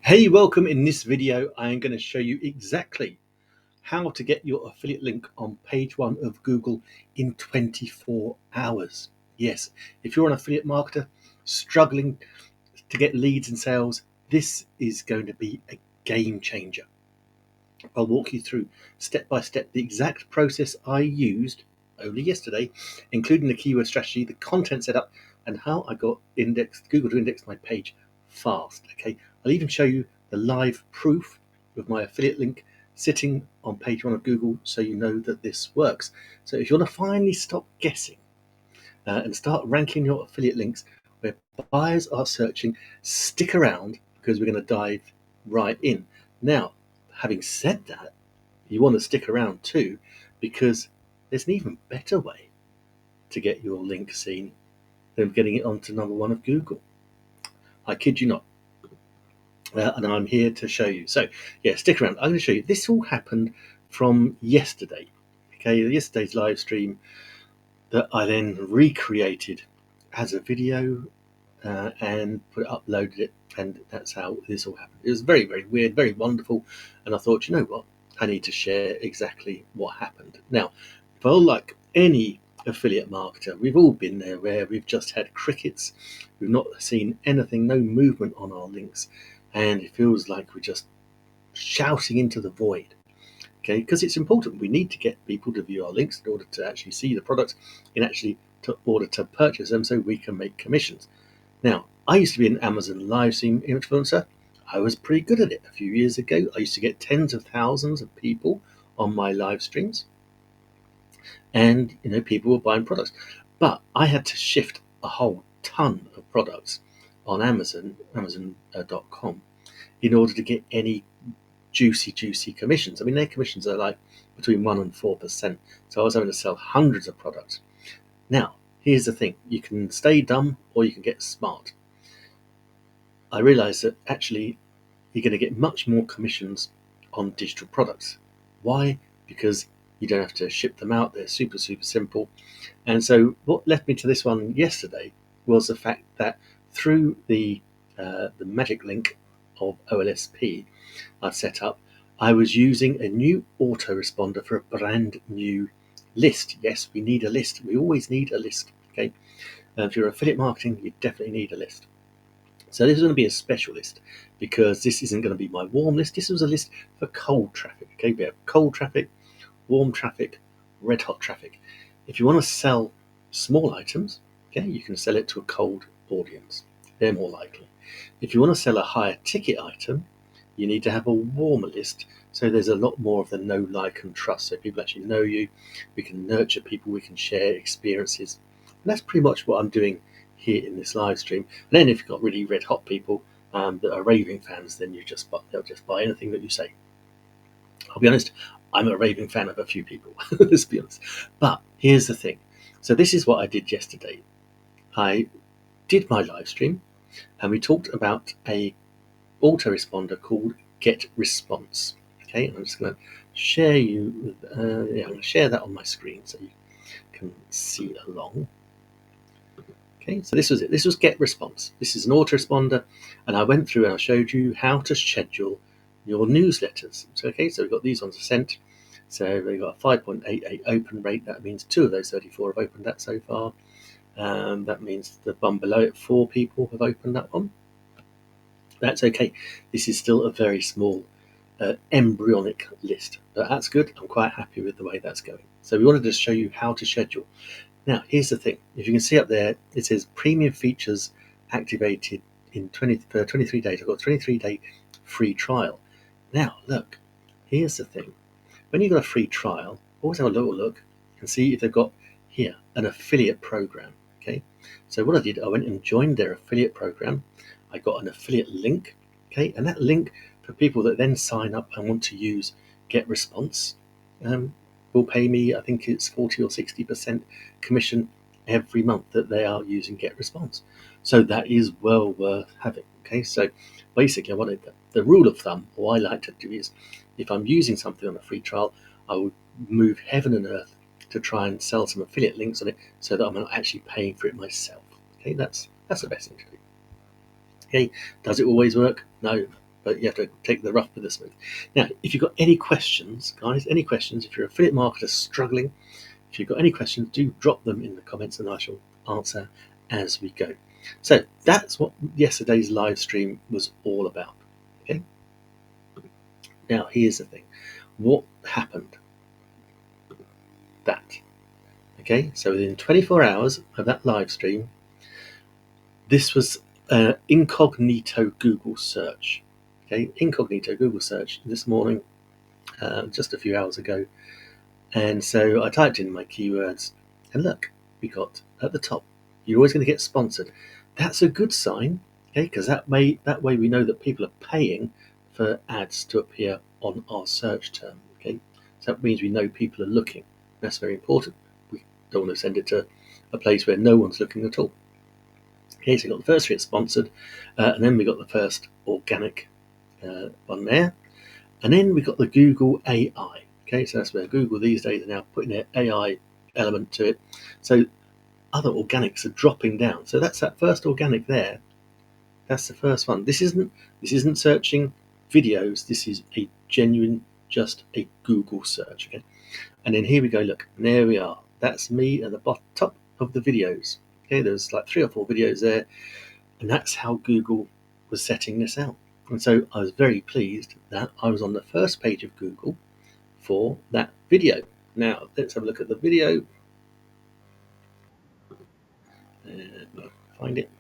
Hey, welcome. In this video, I am going to show you exactly how to get your affiliate link on page one of Google in 24 hours. Yes, if you're an affiliate marketer struggling to get leads and sales, this is going to be a game changer. I'll walk you through step by step the exact process I used only yesterday, including the keyword strategy, the content setup, and how I got Google to index my page fast. Okay, I'll even show you the live proof of my affiliate link sitting on page one of Google, so you know that this works. So if you want to finally stop guessing and start ranking your affiliate links where buyers are searching, stick around because we're going to dive right in. Now, having said that, you want to stick around too because there's an even better way to get your link seen than getting it onto number one of Google. I kid you not. And I'm here to show you. So, yeah, stick around. I'm going to show you. This all happened from yesterday. Okay, yesterday's live stream that I then recreated as a video and uploaded it, and that's how this all happened. It was very, very weird, very wonderful, and I thought, you know what, I need to share exactly what happened. Now, for like any affiliate marketer, we've all been there where we've just had crickets, we've not seen anything, no movement on our links, and it feels like we're just shouting into the void. Okay, because it's important. We need to get people to view our links in order to actually see the products, in order to purchase them, so we can make commissions. Now, I used to be an Amazon live stream influencer. I was pretty good at it a few years ago. I used to get tens of thousands of people on my live streams, and people were buying products. But I had to shift a whole ton of products on Amazon.com, in order to get any juicy commissions. I mean, their commissions are like between 1% and 4%. So I was having to sell hundreds of products. Now, here's the thing. You can stay dumb or you can get smart. I realized that actually you're going to get much more commissions on digital products. Why? Because you don't have to ship them out. They're super simple. And so what led me to this one yesterday was the fact that through the magic link of OLSP I've set up, I was using a new autoresponder for a brand new list. Yes, we need a list. We always need a list. Okay, if you're affiliate marketing, you definitely need a list. So this is going to be a special list because this isn't going to be my warm list. This was a list for cold traffic. Okay, we have cold traffic, warm traffic, red hot traffic. If you want to sell small items, okay, you can sell it to a cold audience. They're more likely. If you want to sell a higher ticket item, you need to have a warmer list. So there's a lot more of the know, like, and trust. So people actually know you. We can nurture people. We can share experiences. And that's pretty much what I'm doing here in this live stream. And then if you've got really red hot people that are raving fans, then they'll just buy anything that you say. I'll be honest, I'm a raving fan of a few people. Let's be honest. But here's the thing. So this is what I did yesterday. I did my live stream, and we talked about a autoresponder called Get Response. Okay, I'm just going to share I'm going to share that on my screen so you can see along. Okay, so this was it. This was Get Response. This is an autoresponder, and I went through and I showed you how to schedule your newsletters. So, okay, so we've got these ones are sent. So we've got a 5.88 open rate. That means 2 of those 34 have opened that so far. That means the one below it, 4 people have opened that one. That's okay. This is still a very small embryonic list, but that's good. I'm quite happy with the way that's going. So we wanted to show you how to schedule. Now, here's the thing. If you can see up there, it says premium features activated in 23 days. I've got a 23-day free trial. Now, look, here's the thing. When you've got a free trial, always have a little look and see if they've got here an affiliate program. Okay, so what I did, I went and joined their affiliate program. I got an affiliate link, okay, and that link for people that then sign up and want to use Get Response will pay me, I think it's 40 or 60% commission every month that they are using Get Response. So that is well worth having. Okay, so basically I wanted the rule of thumb, what I like to do is if I'm using something on a free trial, I would move heaven and earth to try and sell some affiliate links on it so that I'm not actually paying for it myself. Okay, that's the best thing to do. Okay, does it always work? No, but you have to take the rough with the smooth. Now, if you've got any questions, guys, any questions, if you're an affiliate marketer struggling, if you've got any questions, do drop them in the comments and I shall answer as we go. So that's what yesterday's live stream was all about. Okay. Now, here's the thing. What happened? That. Okay, so within 24 hours of that live stream, this was an incognito Google search. Okay, incognito Google search this morning, just a few hours ago. And so I typed in my keywords, and look, we got at the top. You're always going to get sponsored. That's a good sign, okay? Because that way we know that people are paying for ads to appear on our search term. Okay, so that means we know people are looking. That's very important. We don't want to send it to a place where no one's looking at all. Okay, so we got the first three sponsored, and then we got the first organic one there, and then we got the Google AI. Okay, so that's where Google these days are now putting their AI element to it. So other organics are dropping down. So that's that first organic there. That's the first one. This isn't searching videos. This is a genuine, just a Google search. Okay, and then here we go. Look, and there we are. That's me at the top of the videos. Okay, there's like 3 or 4 videos there, and that's how Google was setting this out. And so I was very pleased that I was on the first page of Google for that video. Now let's have a look at the video. Find it.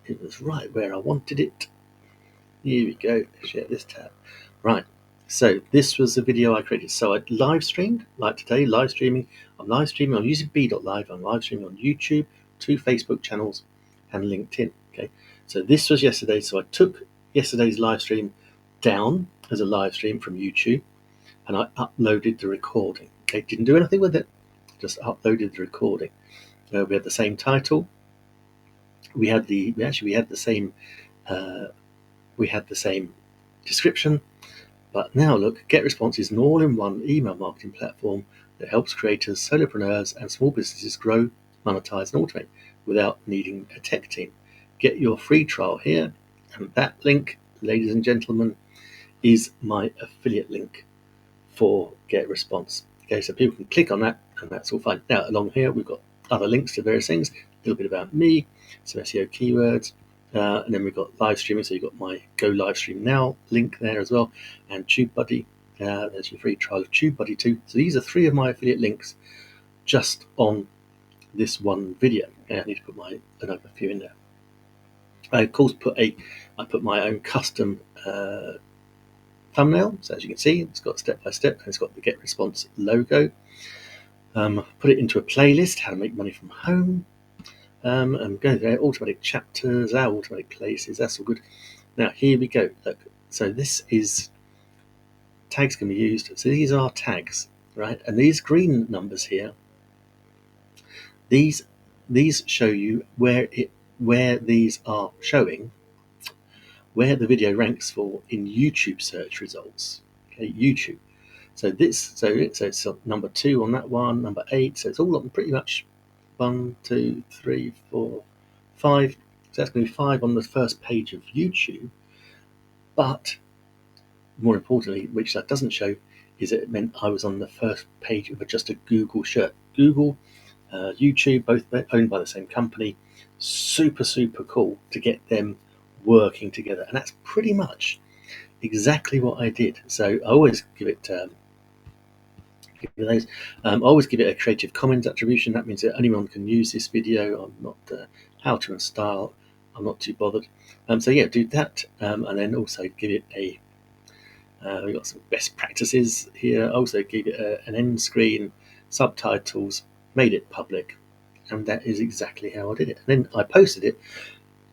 It was right where I wanted it. Here we go. Share this tab. Right. So this was the video I created. So I live streamed, like today, live streaming. I'm live streaming. I'm using B.live. I'm live streaming on YouTube, 2 Facebook channels, and LinkedIn. Okay. So this was yesterday. So I took yesterday's live stream down as a live stream from YouTube, and I uploaded the recording. Okay. Didn't do anything with it. Just uploaded the recording. We had the same title. We had the same description. But now look, GetResponse is an all-in-one email marketing platform that helps creators, solopreneurs, and small businesses grow, monetize, and automate without needing a tech team. Get your free trial here, and that link, ladies and gentlemen, is my affiliate link for GetResponse. Okay, so people can click on that, and that's all fine. Now, along here, we've got other links to various things, a little bit about me, some SEO keywords, and then we've got live streaming. So you've got my Go Live Stream Now link there as well, and TubeBuddy. There's your free trial of TubeBuddy too. So these are 3 of my affiliate links just on this one video. Okay, I need to put another few in there. I of course put my own custom thumbnail. So as you can see, it's got step by step, and it's got the GetResponse logo. Put it into a playlist, how to make money from home. And go there, automatic chapters, our automatic places, that's all good. Now here we go. Look, so this is tags can be used. So these are tags, right? And these green numbers here, these show you where these are showing where the video ranks for in YouTube search results. Okay, YouTube. So it's number 2 on that one, number 8. So it's all on pretty much 1, 2, 3, 4, 5. So that's going to be 5 on the first page of YouTube. But more importantly, which that doesn't show, is it meant I was on the first page of just a Google shirt. Google, YouTube, both owned by the same company. Super, super cool to get them working together. And that's pretty much exactly what I did. So I always give it I always give it a Creative Commons attribution. That means that anyone can use this video. I'm not how to and style. I'm not too bothered. So yeah, do that, and then also give it a. We've got some best practices here. Also give it an end screen, subtitles, made it public, and that is exactly how I did it. And then I posted it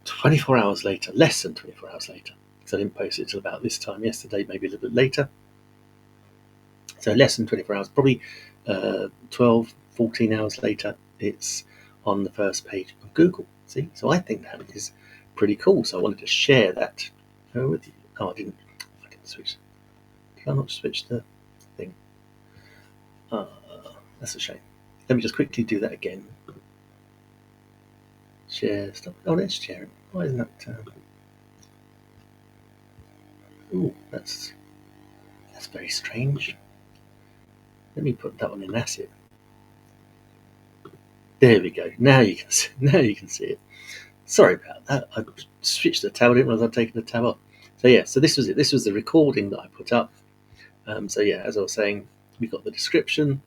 24 hours later, less than 24 hours later, because I didn't post it till about this time yesterday, maybe a little bit later. So less than 24 hours, probably 12, 14 hours later, it's on the first page of Google. See, so I think that is pretty cool. So I wanted to share that with you. Oh, I didn't switch. Did I not switch the thing? That's a shame. Let me just quickly do that again. Share stuff. Oh, let's share it. Why isn't that? Ooh, that's very strange. Let me put that one in asset. There we go. Now you can see, now you can see it. Sorry about that. I switched the tab. I didn't realize I'd taken the tab off. So yeah, so this was it. This was the recording that I put up. So yeah, as I was saying, we got the description.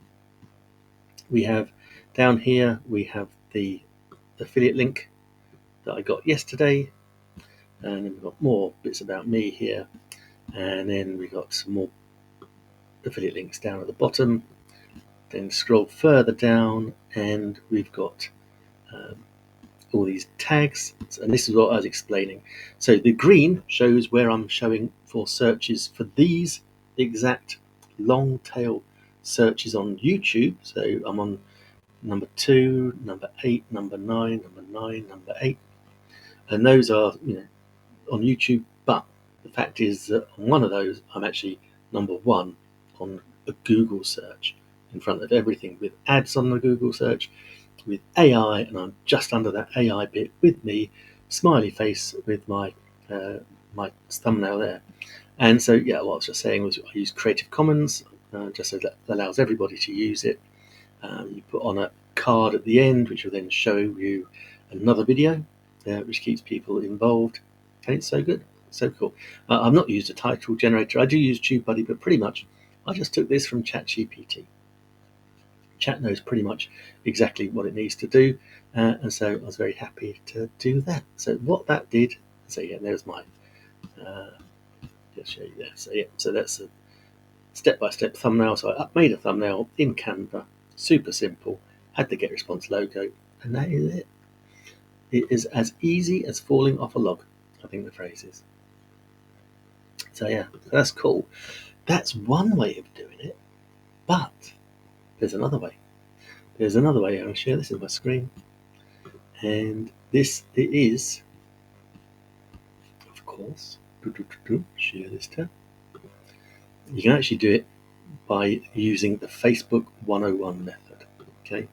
We have down here, we have the affiliate link that I got yesterday, and then we've got more bits about me here, and then we got some more affiliate links down at the bottom. Then scroll further down, and we've got all these tags, and this is what I was explaining. So the green shows where I'm showing for searches for these exact long tail searches on YouTube. So I'm on number 2, number 8, number 9, number 8, and those are on YouTube. But the fact is that on one of those, I'm actually number 1 on a Google search in front of everything, with ads on the Google search, with AI, and I'm just under that AI bit with me, smiley face with my my thumbnail there. And so yeah, what I was just saying was I use Creative Commons, just so that allows everybody to use it. You put on a card at the end, which will then show you another video, which keeps people involved, and it's so good, so cool. I've not used a title generator. I do use TubeBuddy, but pretty much I just took this from ChatGPT. Chat knows pretty much exactly what it needs to do, and so I was very happy to do that. So what that did, so yeah, there's my, just show you there. So yeah, so that's a step-by-step thumbnail. So I made a thumbnail in Canva, super simple, had the get response logo, and that is it. It is as easy as falling off a log, I think the phrase is. So yeah, that's cool. That's one way of doing it, but there's another way. There's another way. I'll share this in my screen. And this it is, of course, share this tab. You can actually do it by using the Facebook 101 method. Okay,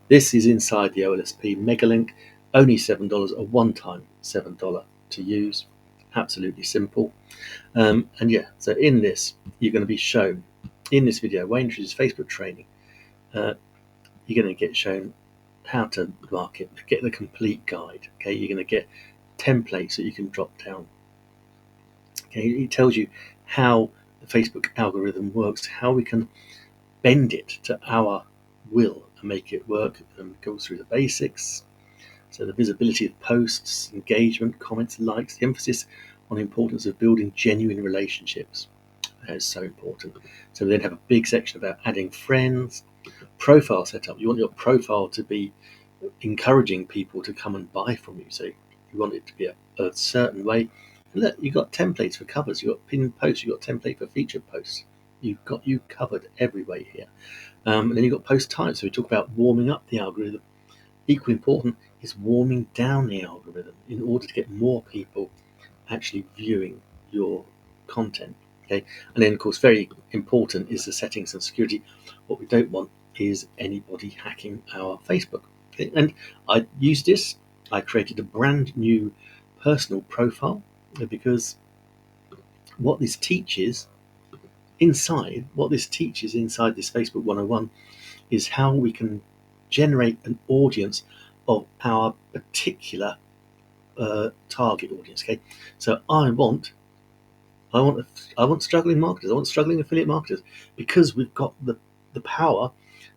this is inside the OLSP Megalink, only $7, a one-time $7 to use. Absolutely simple. And yeah, so in this, you're going to be shown in this video, where I introduce Facebook training. You're going to get shown how to market, get the complete guide. Okay, you're going to get templates that you can drop down. Okay, it tells you how the Facebook algorithm works, how we can bend it to our will and make it work, and goes through the basics. So the visibility of posts, engagement, comments, likes, the emphasis on the importance of building genuine relationships. That is so important. So we then have a big section about adding friends, profile setup. You want your profile to be encouraging people to come and buy from you. So you want it to be a certain way. Look, you've got templates for covers, you've got pinned posts, you've got template for featured posts. You've got you covered every way here. And then you've got post types. So we talk about warming up the algorithm. Equally important is warming down the algorithm in order to get more people actually viewing your content. Okay, and then of course very important is the settings and security. What we don't want is anybody hacking our Facebook. Okay? And I used this. I created a brand new personal profile, because what this teaches inside this Facebook 101 is how we can generate an audience of our particular target audience. Okay, so I want struggling marketers. I want struggling affiliate marketers, because we've got the power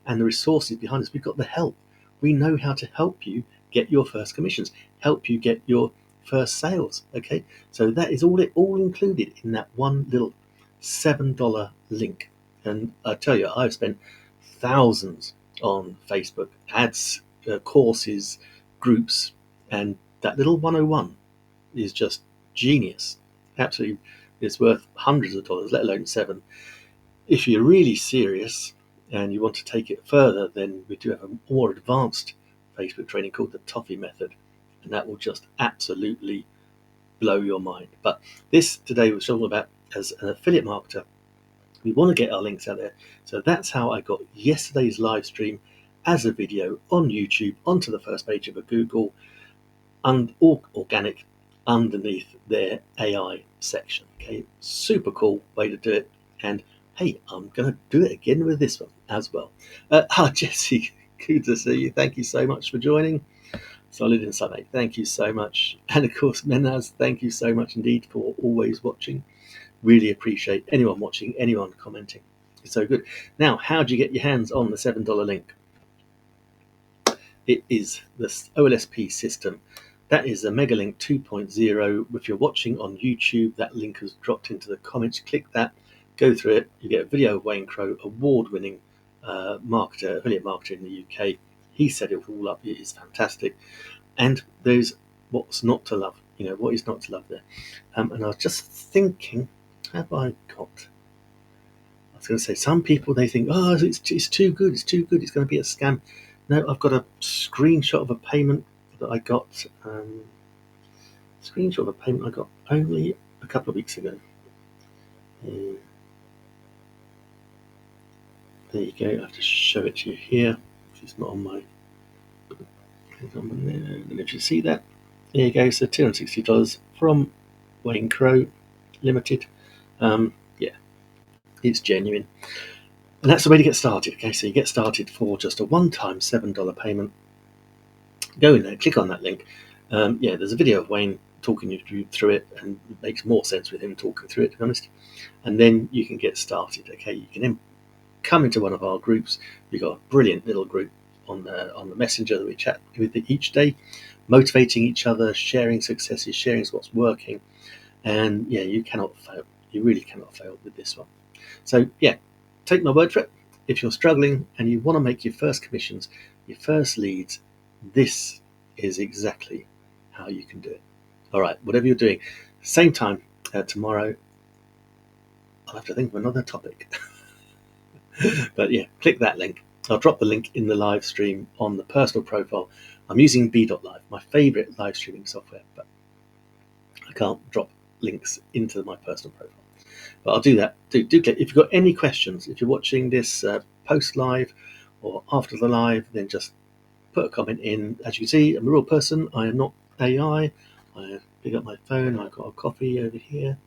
and the resources behind us. We've got the help. We know how to help you get your first commissions, help you get your first sales. Okay, so that is all included in that one little $7 link. And I tell you, I've spent thousands on Facebook ads, courses, groups, and that little 101 is just genius. Absolutely, it's worth hundreds of dollars, let alone $7. If you're really serious and you want to take it further, then we do have a more advanced Facebook training called the Toffee Method, and that will just absolutely blow your mind. But this today was all about, as an affiliate marketer, we want to get our links out there. So that's how I got yesterday's live stream as a video on YouTube onto the first page of a Google, and all organic, underneath their AI section. Okay, super cool way to do it. And hey, I'm going to do it again with this one as well. Jesse, good to see you. Thank you so much for joining. Solid Insight, mate. Thank you so much. And of course, Menaz, thank you so much indeed for always watching. Really appreciate anyone watching, anyone commenting. It's so good. Now, how do you get your hands on the $7 link? It is the OLSP system. That is a Megalink 2.0. If you're watching on YouTube, that link has dropped into the comments. Click that, go through it. You get a video of Wayne Crowe, award-winning marketer, affiliate marketer in the UK. He set it all up. It is fantastic. And there's what's not to love. What is not to love there? And I was just thinking, have I got? I was going to say, some people, they think, oh, it's too good, it's too good, it's going to be a scam. No, I've got a screenshot of a payment that I got. Screenshot of a payment I got only a couple of weeks ago. There you go. I have to show it to you here. It's not on my. And if you see that, there you go. So $260 from Wayne Crowe Limited. Yeah, it's genuine. And that's the way to get started. Okay, so you get started for just a one-time $7 payment. Go in there, click on that link. Yeah, there's a video of Wayne talking you through it, and it makes more sense with him talking through it, to be honest. And then you can get started. Okay, you can then come into one of our groups. We've got a brilliant little group on the messenger that we chat with each day, motivating each other, sharing successes, sharing what's working. And yeah, you cannot fail. You really cannot fail with this one. So yeah, take my word for it. If you're struggling and you want to make your first commissions, your first leads, this is exactly how you can do it. All right, whatever you're doing, same time tomorrow, I'll have to think of another topic. But yeah, click that link. I'll drop the link in the live stream on the personal profile. I'm using B.Live, my favorite live streaming software, but I can't drop links into my personal profile. But I'll do that. Do click. If you've got any questions, if you're watching this post live or after the live, then just put a comment in. As you see, I'm a real person. I am not AI. I pick up my phone. I've got a coffee over here.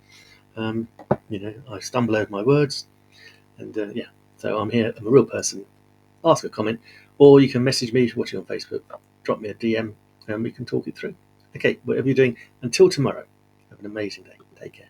I stumble over my words, and yeah. So I'm here. I'm a real person. Ask a comment, or you can message me if you're watching on Facebook. Drop me a DM, and we can talk it through. Okay, whatever you're doing. Until tomorrow, have an amazing day. Take care.